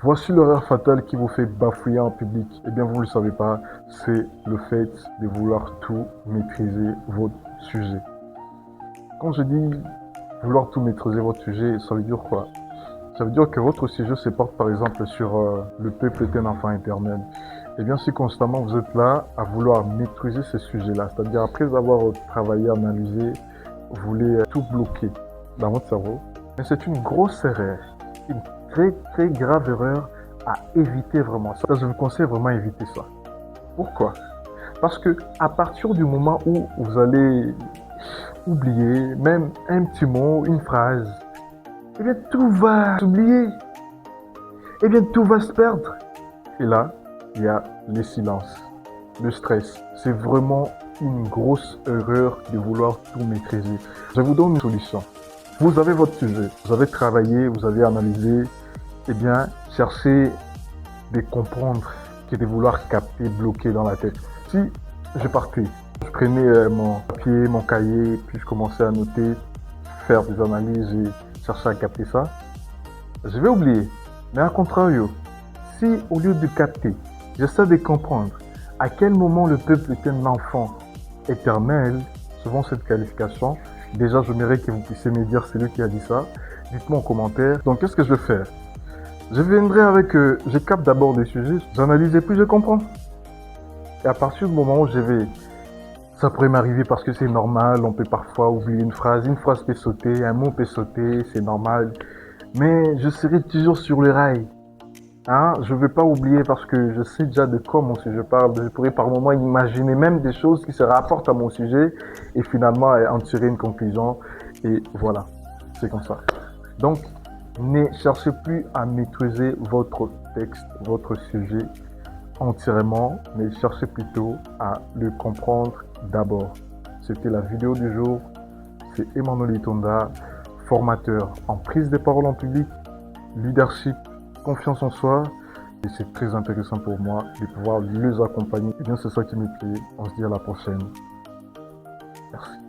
Voici l'erreur fatale qui vous fait bafouiller en public. Eh bien, vous ne le savez pas, c'est le fait de vouloir tout maîtriser votre sujet. Quand je dis vouloir tout maîtriser votre sujet, ça veut dire quoi? Ça veut dire que votre sujet se porte par exemple sur le peuple est un enfant éternel. Eh bien, si constamment vous êtes là à vouloir maîtriser ce sujet-là, c'est-à-dire après avoir travaillé, analysé, vous voulez tout bloquer dans votre cerveau, mais c'est une grosse erreur, une très très grave erreur à éviter vraiment. Ça, je vous conseille vraiment d'éviter ça. Pourquoi? Parce que à partir du moment où vous allez oublier même un petit mot, une phrase, eh bien tout va s'oublier, eh bien tout va se perdre. Et là, il y a les silences, le stress. C'est vraiment une grosse erreur de vouloir tout maîtriser. Je vous donne une solution. Vous avez votre sujet, vous avez travaillé, vous avez analysé, eh bien, cherchez de comprendre que de vouloir capter, bloquer dans la tête. Si je partais, je prenais mon papier, mon cahier, puis je commençais à noter, faire des analyses et chercher à capter ça, je vais oublier. Mais à contrario, si au lieu de capter, j'essaie de comprendre à quel moment le peuple est un enfant éternel, selon cette qualification, déjà j'aimerais que vous puissiez me dire c'est lui qui a dit ça, dites-moi en commentaire. Donc qu'est-ce que je vais faire? Je viendrai avec, je capte d'abord des sujets, j'analyse et puis je comprends. Et à partir du moment où je vais, ça pourrait m'arriver parce que c'est normal, on peut parfois oublier une phrase peut sauter, un mot peut sauter, c'est normal. Mais je serai toujours sur le rail. Hein? Je ne vais pas oublier parce que je sais déjà de quoi mon sujet parle. Je pourrais par moment imaginer même des choses qui se rapportent à mon sujet et finalement en tirer une conclusion. Et voilà, c'est comme ça. Donc, ne cherchez plus à maîtriser votre texte, votre sujet entièrement, mais cherchez plutôt à le comprendre d'abord. C'était la vidéo du jour. C'est Emmanuel Itonda, formateur en prise de parole en public, leadership, confiance en soi. Et c'est très intéressant pour moi de pouvoir les accompagner. Et bien, c'est ça qui me plaît. On se dit à la prochaine. Merci.